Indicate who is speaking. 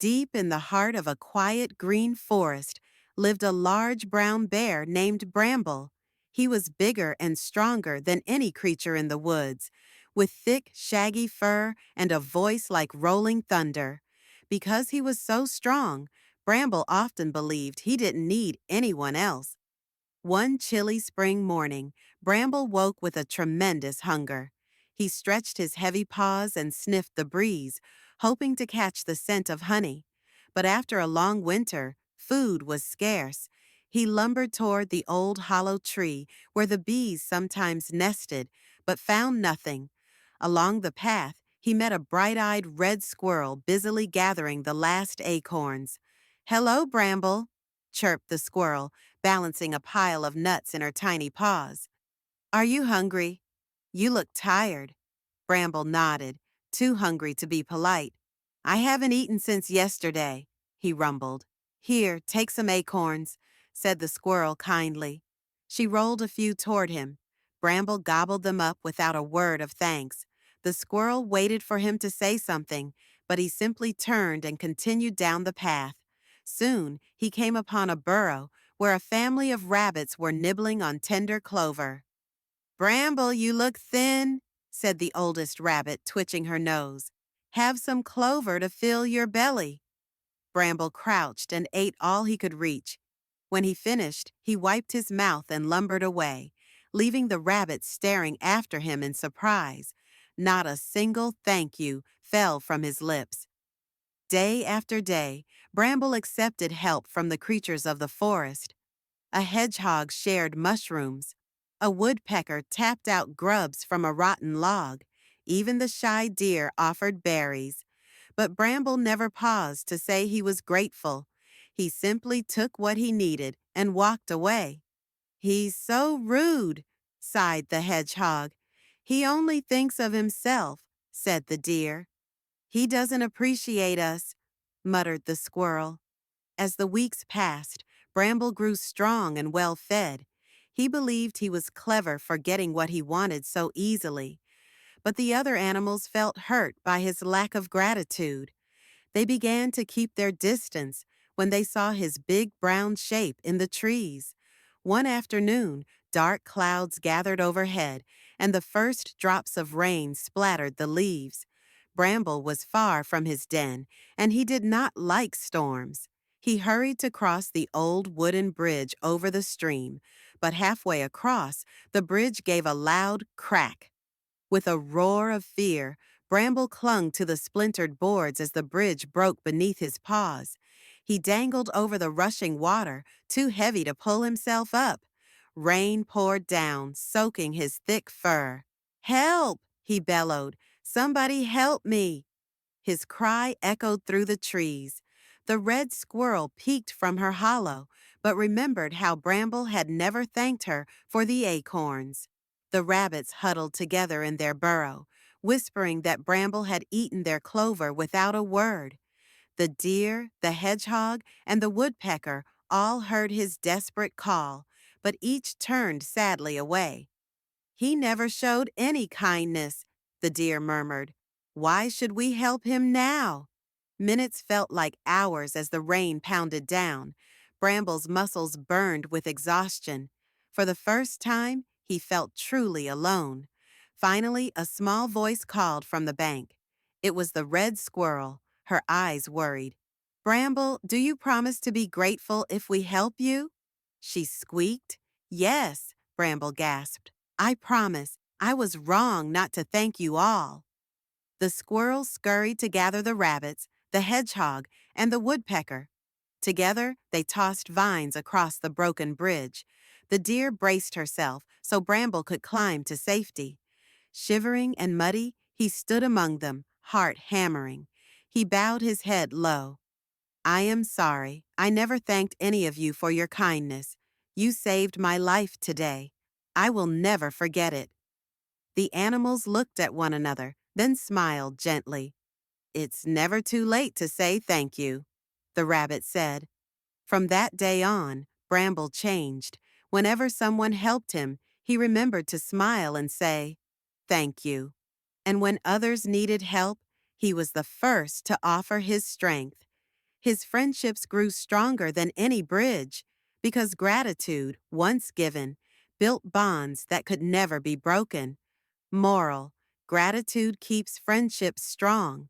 Speaker 1: Deep in the heart of a quiet green forest lived a large brown bear named Bramble. He was bigger and stronger than any creature in the woods, with thick, shaggy fur and a voice like rolling thunder. Because he was so strong, Bramble often believed he didn't need anyone else. One chilly spring morning, Bramble woke with a tremendous hunger. He stretched his heavy paws and sniffed the breeze, hoping to catch the scent of honey. But after a long winter, food was scarce. He lumbered toward the old hollow tree where the bees sometimes nested, but found nothing. Along the path, he met a bright-eyed red squirrel busily gathering the last acorns. "Hello, Bramble," chirped the squirrel, balancing a pile of nuts in her tiny paws. "Are you hungry? You look tired." Bramble nodded, too hungry to be polite. "I haven't eaten since yesterday," he rumbled. "Here, take some acorns," said the squirrel kindly. She rolled a few toward him. Bramble gobbled them up without a word of thanks. The squirrel waited for him to say something, but he simply turned and continued down the path. Soon, he came upon a burrow where a family of rabbits were nibbling on tender clover. "Bramble, you look thin," said the oldest rabbit, twitching her nose. "Have some clover to fill your belly." Bramble crouched and ate all he could reach. When he finished, he wiped his mouth and lumbered away, leaving the rabbits staring after him in surprise. Not a single thank you fell from his lips. Day after day, Bramble accepted help from the creatures of the forest. A hedgehog shared mushrooms. A woodpecker tapped out grubs from a rotten log. Even the shy deer offered berries. But Bramble never paused to say he was grateful. He simply took what he needed and walked away. "He's so rude," sighed the hedgehog. "He only thinks of himself," said the deer. "He doesn't appreciate us," muttered the squirrel. As the weeks passed, Bramble grew strong and well-fed. He believed he was clever for getting what he wanted so easily. But the other animals felt hurt by his lack of gratitude. They began to keep their distance when they saw his big brown shape in the trees. One afternoon, dark clouds gathered overhead, and the first drops of rain splattered the leaves. Bramble was far from his den, and he did not like storms. He hurried to cross the old wooden bridge over the stream, but halfway across, the bridge gave a loud crack. With a roar of fear, Bramble clung to the splintered boards as the bridge broke beneath his paws. He dangled over the rushing water, too heavy to pull himself up. Rain poured down, soaking his thick fur. "Help!" he bellowed. "Somebody help me!" His cry echoed through the trees. The red squirrel peeked from her hollow, but remembered how Bramble had never thanked her for the acorns. The rabbits huddled together in their burrow, whispering that Bramble had eaten their clover without a word. The deer, the hedgehog, and the woodpecker all heard his desperate call, but each turned sadly away. "He never showed any kindness," the deer murmured. "Why should we help him now?" Minutes felt like hours as the rain pounded down. Bramble's muscles burned with exhaustion. For the first time, he felt truly alone. Finally, a small voice called from the bank. It was the red squirrel, her eyes worried. "Bramble, do you promise to be grateful if we help you?" She squeaked. "Yes," Bramble gasped. "I promise. I was wrong not to thank you all." The squirrel scurried to gather the rabbits, the hedgehog, and the woodpecker. Together, they tossed vines across the broken bridge. The deer braced herself so Bramble could climb to safety. Shivering and muddy, he stood among them, heart hammering. He bowed his head low. "I am sorry. I never thanked any of you for your kindness. You saved my life today. I will never forget it." The animals looked at one another, then smiled gently. "It's never too late to say thank you," the rabbit said. From that day on, Bramble changed. Whenever someone helped him, he remembered to smile and say, "Thank you." And when others needed help, he was the first to offer his strength. His friendships grew stronger than any bridge because gratitude, once given, built bonds that could never be broken. Moral: gratitude keeps friendships strong.